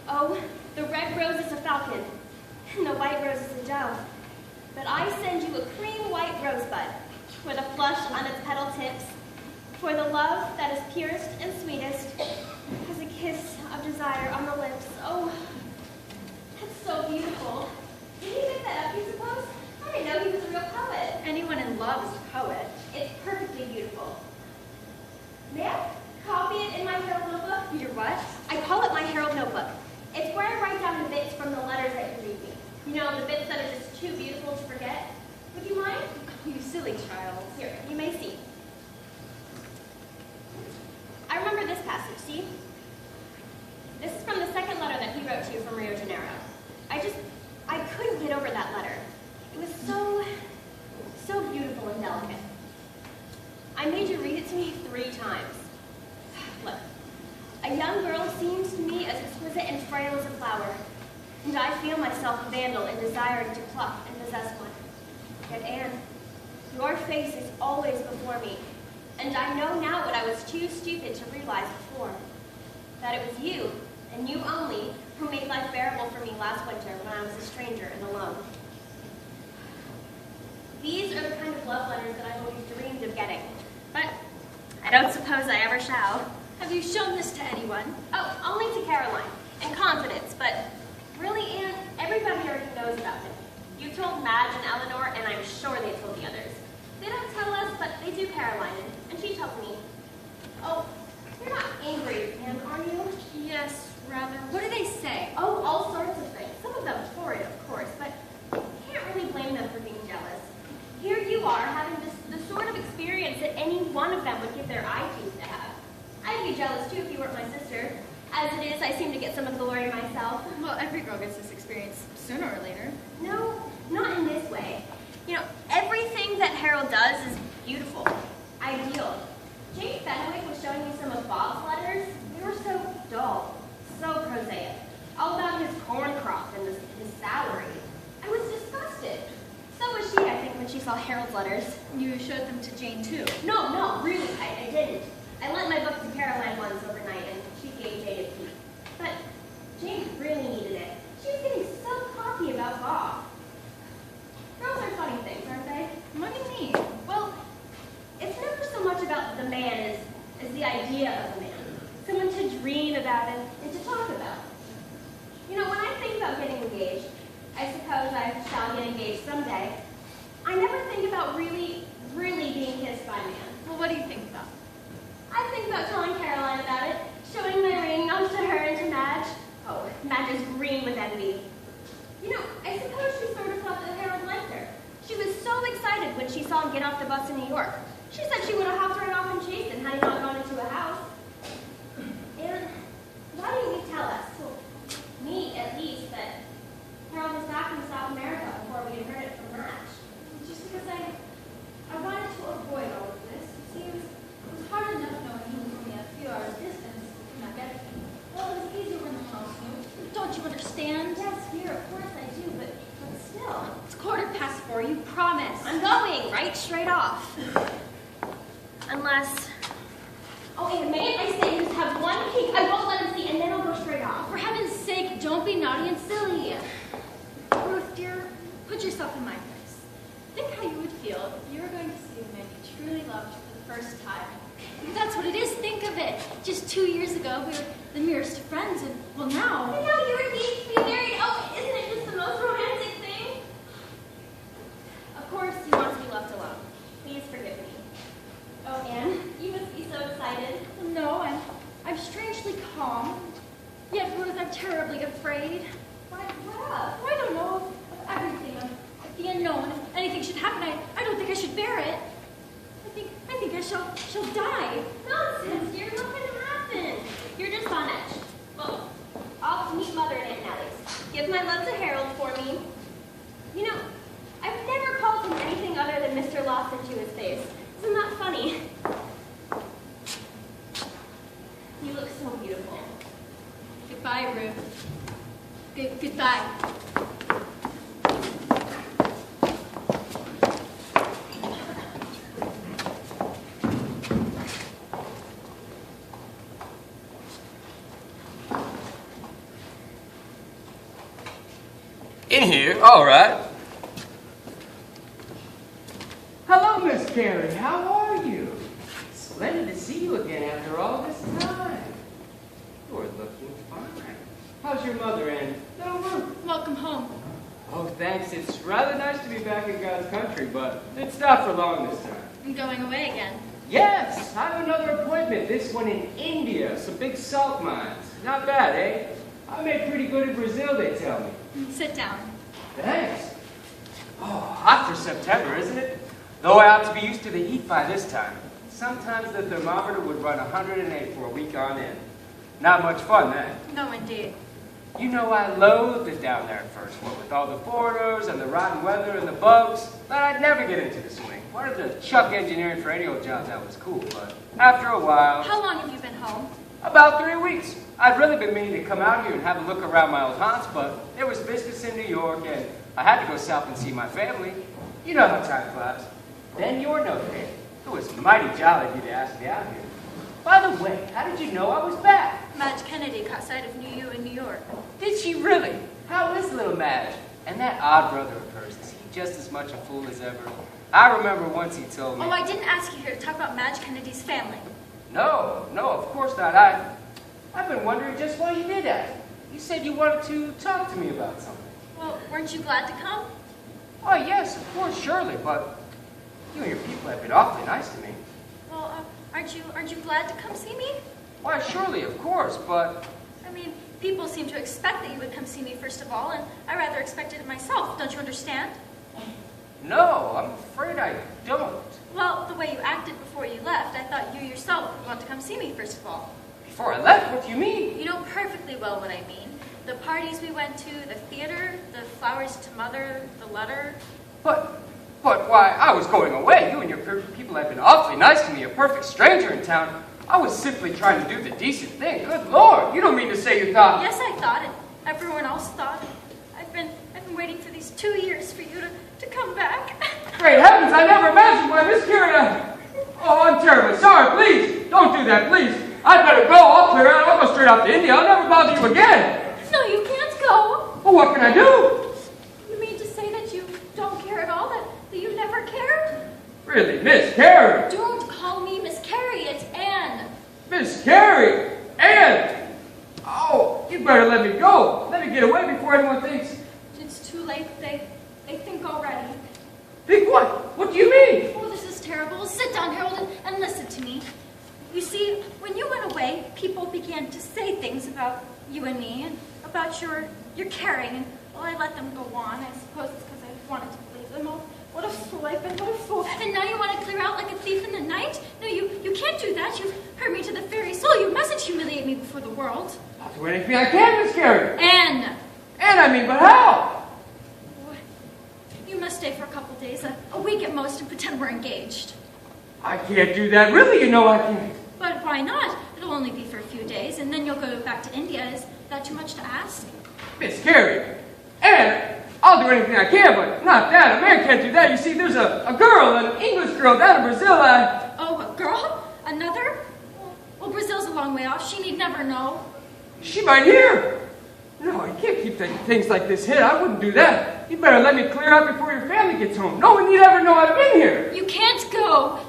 Oh, the red rose is a falcon, and the white rose is a dove. But I send you a cream white rosebud, for the flush on its petal tips, for the love that is purest and sweetest, as a kiss of desire on the lips. Oh, that's so beautiful. Did he make that up, you suppose? I didn't know he was a real poet. Anyone in love is a poet. It's perfectly beautiful. May I copy it in my Herald notebook? Your what? I call it my Herald notebook. It's where I write down the bits from the letters that you read me. You know, the bits that are just too beautiful to forget. Would you mind? You silly child. Here, you may see. I remember this passage, see? This is from the second letter that he wrote to you from Rio de Janeiro. I couldn't get over that letter. It was so beautiful and delicate. I made you read it to me 3 times. Look, a young girl seems to me as exquisite and frail as a flower, and I feel myself a vandal in desiring to pluck and possess one. Yet, Anne, your face is always before me, and I know now what I was too stupid to realize before, that it was you, and you only, who made life bearable for me last winter when I was a stranger and alone. These are the kind of love letters that I've always dreamed of getting, but I don't suppose I ever shall. Have you shown this to anyone? Oh, only to Caroline, in confidence, but really, Anne, everybody already knows about it. You told Madge and Eleanor, and I'm sure they told the others. They don't tell us, but they do Caroline, and she tells me. Oh, you're not angry, Anne, are you? Yes, rather. What do they say? Oh, all sorts of things. Some of them horrid, of course, but can't really blame them for being jealous. Here you are, having the sort of experience that any one of them would give their eye teeth to have. I'd be jealous, too, if you weren't my sister. As it is, I seem to get some of the glory myself. Well, every girl gets this experience sooner or later. No, not in this way. You know, everything that Harold does is beautiful, ideal. Jane Fenwick was showing me some of Bob's letters. They were so dull, so prosaic. All about his corn crop and his salary. I was disgusted. So was she, I think, when she saw Harold's letters. You showed them to Jane, too? No, really, I didn't. I lent my book to Caroline once overnight, and she gave Jane a peek. But Jane really needed it. She was getting so cocky about Bob. Girls are funny things, aren't they? What do you mean? Well, it's never so much about the man as the idea of a man. Someone to dream about and to talk about. You know, when I think about getting engaged, I suppose I shall get engaged someday, I never think about really being kissed by a man. Well, what do you think about? I think about telling Caroline about it, showing my ring off to her and to Madge. Oh, Madge is green with envy. You know, I suppose she sort of thought that Harold liked her. She was so excited when she saw him get off the bus in New York. She said she would have hopped right off and chased him had he not gone into a house. And why didn't you tell us, well, me at least, that Harold was back in South America before we had heard it from Madge? Just because I wanted to avoid all of this. You see, it was hard enough knowing he was only a few hours distance from that get me. Well, it was easier in the house, Don't you understand? Yes, dear, of course I do, but still. It's 4:15, you promise. I'm going, right straight off. Unless... Oh, Aunt May, if I say just have one peek, I won't let him see, and then I'll go straight off. For heaven's sake, don't be naughty and silly. Ruth, dear, put yourself in my place. Think how you would feel if you were going to see the man you truly loved for the first time. That's what it is. Think of it. Just 2 years ago, we were the merest friends, and, well, now... And now you're engaged to be married. Oh, isn't it just the most romantic thing? Of course, you want to be left alone. Please forgive me. Oh, Anne, you must be so excited. No, I'm strangely calm. Yet, Ruth, I'm terribly afraid. What up? I don't know of everything, of the unknown. If anything should happen, I don't think I should bear it. I think I shall die. Nonsense, dear. What can happen? You're just on edge. Well, I'll meet Mother and Aunt Nellie's. Give my love to Harold for me. You know, I've never called him anything other than Mr. Lawson to his face. Isn't that funny? You look so beautiful. Goodbye, Ruth. Goodbye. In here? All right. Hello, Miss Carey. How are you? Splendid to see you again after all this time. You're looking fine. How's your mother and little Ruth? Welcome home. Oh, thanks. It's rather nice to be back in God's country, but it's not for long this time. I'm going away again. Yes, I have another appointment. This one in India. Some big salt mines. Not bad, eh? I made pretty good in Brazil, they tell me. Sit down. Thanks. Oh, hot for September, isn't it? Though I ought to be used to the heat by this time. Sometimes the thermometer would run 108 for a week on end. Not much fun, that. No, indeed. You know, I loathed it down there at first, what with all the foreigners and the rotten weather and the bugs. Thought I'd never get into the swing. Wanted to chuck engineering for any old job that was cool, but after a while... How long have you been home? About 3 weeks. I'd really been meaning to come out here and have a look around my old haunts, but there was business in New York, and I had to go south and see my family. You know how time flies. Then your note came. It was mighty jolly of you to ask me out here. By the way, how did you know I was back? Madge Kennedy caught sight of you in New York. Did she really? How is little Madge? And that odd brother of hers, is he just as much a fool as ever? I remember once he told me... Oh, I didn't ask you here to talk about Madge Kennedy's family. No, of course not. I've been wondering just why you did ask. You said you wanted to talk to me about something. Well, weren't you glad to come? Oh, yes, of course, surely, but you and your people have been awfully nice to me. Well, aren't you glad to come see me? Why, surely, of course, but... I mean, people seem to expect that you would come see me first of all, and I rather expected it myself. Don't you understand? No, I'm afraid I don't. Well, the way you acted before you left, I thought you yourself would want to come see me first of all. Before I left? What do you mean? You know perfectly well what I mean. The parties we went to, the theater, the flowers to mother, the letter. But why, I was going away. You and your people had been awfully nice to me, a perfect stranger in town. I was simply trying to do the decent thing. Good Lord, you don't mean to say you thought... Yes, I thought it. Everyone else thought it. I've been waiting for these 2 years for you to come back. Great heavens, I never imagined why Miss Carey... Oh, I'm terribly sorry. Please, don't do that, please. I'd better go. I'll clear out. I'll go straight off to India. I'll never bother you again. No, you can't go. Well, what can I do? You mean to say that you don't care at all, that you never cared? Really, Miss Carey. Don't call me Miss Carey. It's Anne. Miss Carey. Anne. Oh, you'd better let me go. Let me get away before anyone thinks... It's too late. They think already. Think what? What do you mean? Oh, this is terrible. Sit down, Harold, and listen to me. You see, when you went away, people began to say things about you and me, and about your caring, and well, I let them go on. I suppose it's because I wanted to please them. Oh, what a fool I've been, what a fool. And now you want to clear out like a thief in the night? No, you can't do that. You've hurt me to the very soul. You mustn't humiliate me before the world. I'll do anything I can, Miss Carey. Anne! Anne, I mean, but how? You must stay for a couple days, a week at most, and pretend we're engaged. I can't do that. Really, you know I can't. But why not? It'll only be for a few days, and then you'll go back to India. Is that too much to ask? Miss Carey, Anne, I'll do anything I can, but not that. A man can't do that. You see, there's a girl, an English girl down in Brazil. Oh, a girl? Another? Well, Brazil's a long way off. She need never know. She might hear. No, you can't keep things like this hid. I wouldn't do that. You better let me clear out before your family gets home. No one need ever know I've been here. You can't go.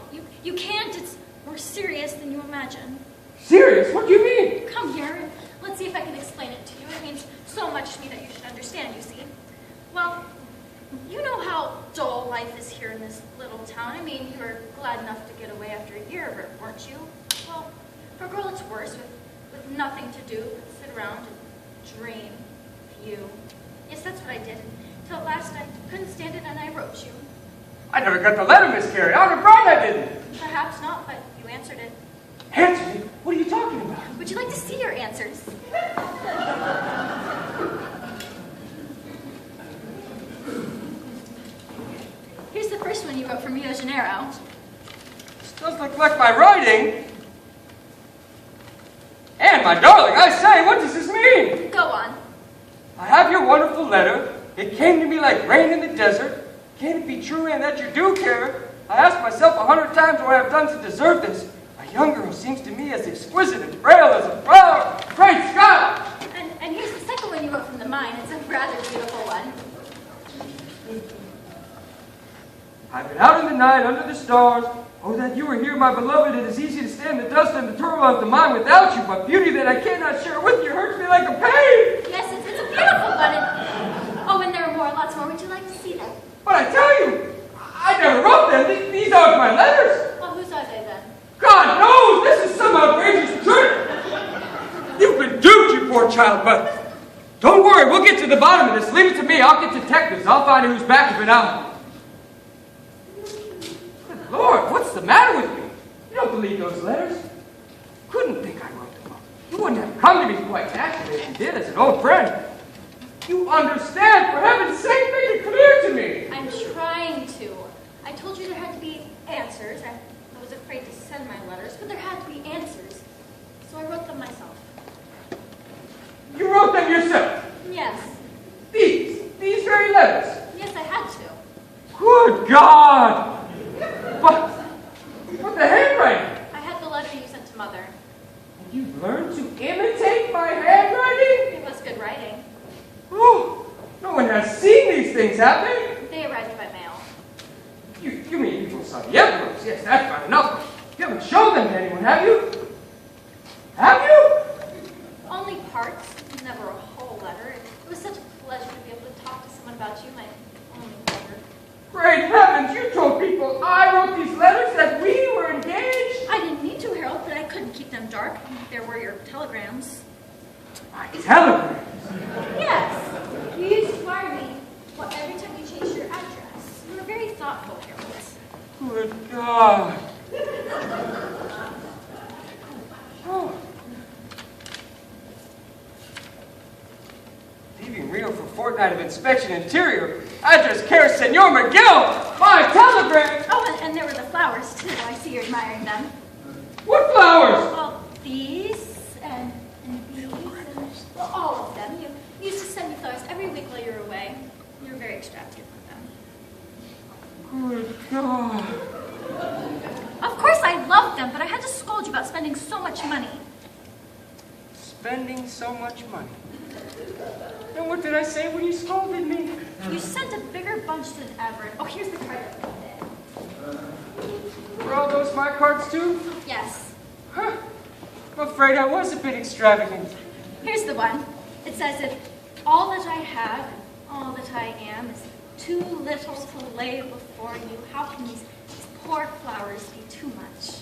You can't. It's more serious than you imagine. Serious? What do you mean? Come here and let's see if I can explain it to you. It means so much to me that you should understand, you see. Well, you know how dull life is here in this little town. I mean, you were glad enough to get away after a year of it, weren't you? Well, for a girl it's worse, with nothing to do but sit around and dream of you. Yes, that's what I did. Till at last I couldn't stand it and I wrote you. I never got the letter, Miss Carey. I would have cried I didn't. Perhaps not, but you answered it. Answer me? What are you talking about? Would you like to see your answers? Here's the first one you wrote from Rio de Janeiro. This does look like my writing. Anne, my darling, I say, what does this mean? Go on. I have your wonderful letter. It came to me like rain in the desert. Can it be true, Anne, that you do care? I ask myself 100 times what I have done to deserve this. A young girl seems to me as exquisite and frail as a flower. Great Scott! And here's the second one you wrote from the mine. It's a rather beautiful one. I've been out in the night under the stars. Oh, that you were here, my beloved. It is easy to stand the dust and the turmoil of the mind without you, but beauty that I cannot share with you hurts me like a pain. Yes, it's a beautiful one. Oh, and there are more, lots more. Would you like to see them? But I tell you, I never wrote them. These aren't my letters. Well, whose are they then? God knows, this is some outrageous trick. You've been duped, you poor child, but don't worry, we'll get to the bottom of this. Leave it to me. I'll get detectives. I'll find out who's back of it out. Good Lord, what's the matter with me? You don't believe those letters? Couldn't think I wrote them up. You wouldn't have come to me quite naturally if you did as an old friend. You understand, for heaven's sake, make it clear to me. I'm trying to. I told you there had to be answers. I was afraid to send my letters, but there had to be answers. So I wrote them myself. You wrote them yourself? Yes. These very letters? Yes, I had to. Good God! But the handwriting? I had the letter you sent to Mother. And you learned to imitate my handwriting? It was good writing. Oh, no one has seen these things, have they? They arrived by mail. You mean people saw the envelopes? Yes, that's not enough. You haven't shown them to anyone, have you? Have you? Only parts, never a whole letter. It was such a pleasure to be able to talk to someone about you, my only pleasure. Great heavens, you told people I wrote these letters that we were engaged? I didn't need to, Harold, but I couldn't keep them dark. There were your telegrams. My telegrams? Yes. You used to wire me every time you changed your address. You were very thoughtful, Harold. Good God. Oh. Leaving Rio for a fortnight of inspection interior. Address care Senor McGill. My telegram. Oh, and there were the flowers, too. I see you're admiring them. What flowers? Well, these and these and well, all of them. You used to send me flowers every week while you were away. You were very extravagant with them. Good God. Of course I loved them, but I had to scold you about spending so much money. Spending so much money. And what did I say when you scolded me? You sent a bigger bunch than ever. Oh, here's the card that we did. Were all those my cards too? Yes. Huh. I'm afraid I was a bit extravagant. Here's the one. It says that all that I have and all that I am is too little to lay before you. How can these poor flowers be too much?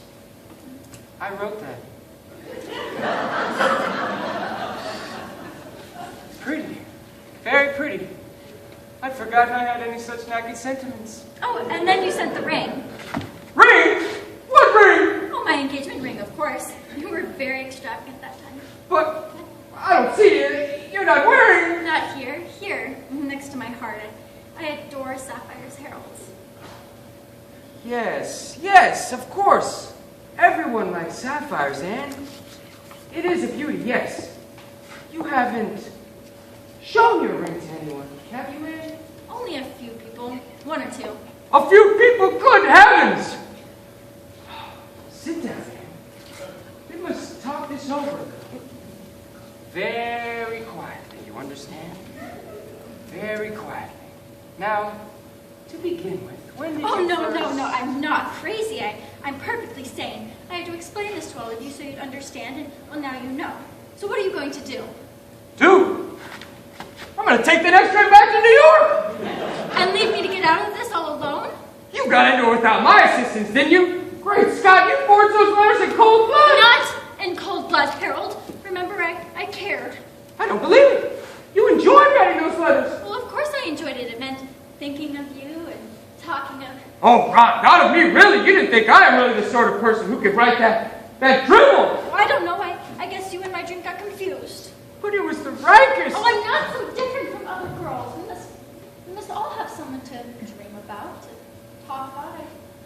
I wrote that. Pretty. Very pretty. I'd forgotten I had any such nagging sentiments. Oh, and then you sent the ring. Ring? What ring? Oh, my engagement ring, of course. You were very extravagant that time. But I don't see it. You're not wearing. Not here. Here, next to my heart. I adore sapphires, Harold's. Yes, of course. Everyone likes sapphires, Anne. It is a beauty, yes. You haven't shown your ring to anyone, have you, Anne? Only a few people. One or two. A few people? Good heavens! Sit down, Anne. We must talk this over. Very quietly, you understand? Very quietly. Now, to begin with, when did Oh, you no, first... no, I'm not crazy. I'm perfectly sane. I had to explain this to all of you so you'd understand, and, well, now you know. So what are you going to do? Do? I'm going to take the next train back to New York! And leave me to get out of this all alone? You got into it without my assistance, didn't you? Great Scott, you forged those letters in cold blood! Not in cold blood, Harold. Remember, I cared. I don't believe it. You enjoyed writing those letters. Well, of course I enjoyed it. It meant thinking of you and talking of... Oh, God, not of me, really. You didn't think I am really the sort of person who could write that dribble. Oh, I don't know. I guess you and my drink got confused. But it was the rankest. Oh, I'm not so different from other girls. We must all have someone to dream about, to talk about.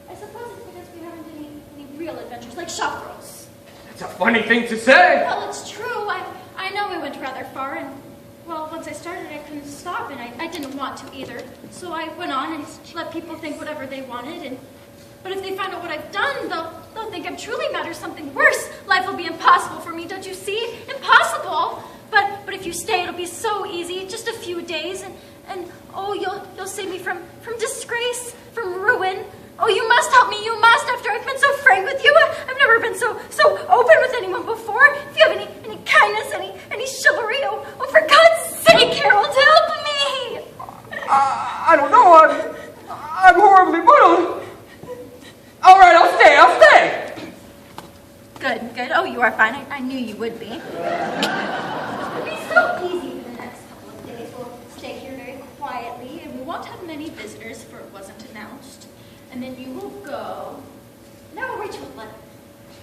I suppose it's because we haven't any real adventures, like shopgirls. That's a funny thing to say. Well, it's true. I know we went rather far, and, well, once I started, I couldn't stop, and I didn't want to either. So I went on and let people think whatever they wanted, but if they find out what I've done, they'll think I'm truly mad or something worse. Life will be impossible for me, don't you see? Impossible! But if you stay, it'll be so easy, just a few days, And oh, you'll save me from disgrace, from ruin. Oh, you must help me, you must, after I've been so frank with you. I've never been so open with anyone before. If you have any kindness, any chivalry, oh, for God's sake, Harold, help me! I don't know, I'm horribly muddled. All right, I'll stay. Good. Oh, you are fine. I knew you would be. It'll be so easy for the next couple of days. We'll stay here very quietly, and we won't have many visitors, for it wasn't announced. And then you will go. Now I'll write you a letter.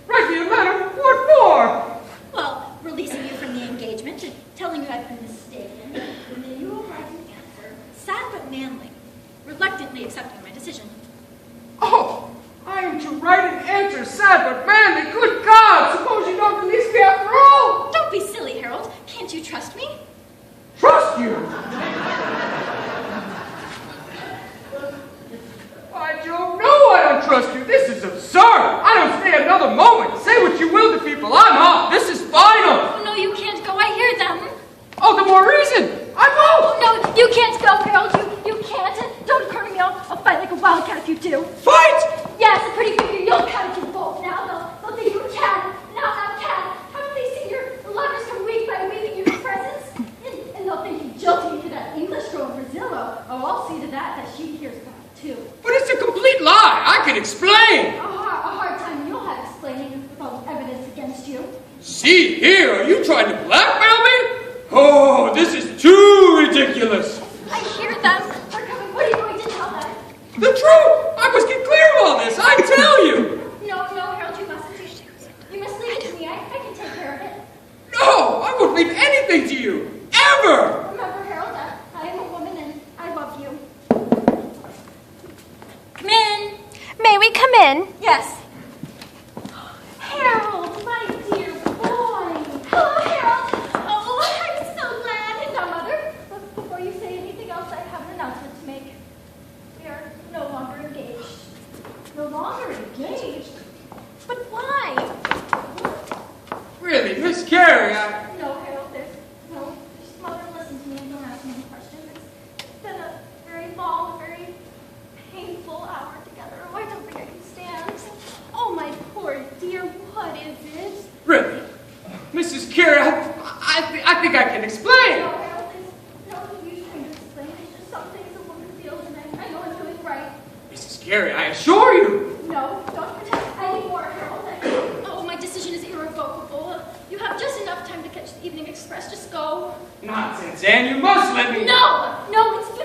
Write me a letter? What for? Well, releasing you from the engagement and telling you I've been mistaken. And then you will write an answer, sad but manly, reluctantly accepting my decision. Oh, I am to write an answer, sad but manly. Good God, suppose you don't release me after all. Don't be silly, Harold. Can't you trust me? Trust you? By Jove, no, I don't trust you. This is absurd. I don't stay another moment. Say what you will to people. I'm off. This is final. Oh, no, you can't go. I hear them. Oh, the more reason. I'm Oh, off. no, you can't go, Harold. You can't. Don't corner me. I'll fight like a wildcat if you do. Fight! Yes, a pretty figure. You'll catch you both now. They'll think you're Cat. Not Cat. Haven't they seen your lovers come week by week in your presence? And they'll think you jilted me to that English girl in Brazil. Oh, I'll see to that she hears about it, too. But it's a complete lie. I can explain. A hard time you'll have explaining with all the evidence against you. See here, are you trying to blackmail me? Oh, this is too ridiculous. I hear them. They're coming. What are you going to tell them? The truth. I must get clear of all this. I tell you. No, Harold, you mustn't. You must leave it to me. I can take care of it. No, I wouldn't leave anything to you. Ever. Remember, Harold, I am a woman and I love you. Come in. May we come in? Yes. Harold, my dear boy. Hello, Harold. Oh, I'm so glad. Now, Mother, before you say anything else, I have an announcement to make. We are no longer engaged. No longer engaged? But why? Really, Miss Carey, No, Harold, just Mother, listen to me and don't ask me any questions. It's been a very long, very painful hour together. Oh, I don't think I can stand. Oh, my poor dear, what is it? Really? Mrs. Carey, I think I can explain. No, Harold, there's no use trying to explain. It's just some things a woman feels, and I know I'm doing right. Mrs. Carey, I assure you. No, don't pretend anymore, Harold. Oh, my decision is irrevocable. You have just enough time to catch the evening express. Just go. Nonsense, Anne, you must let me. No, it's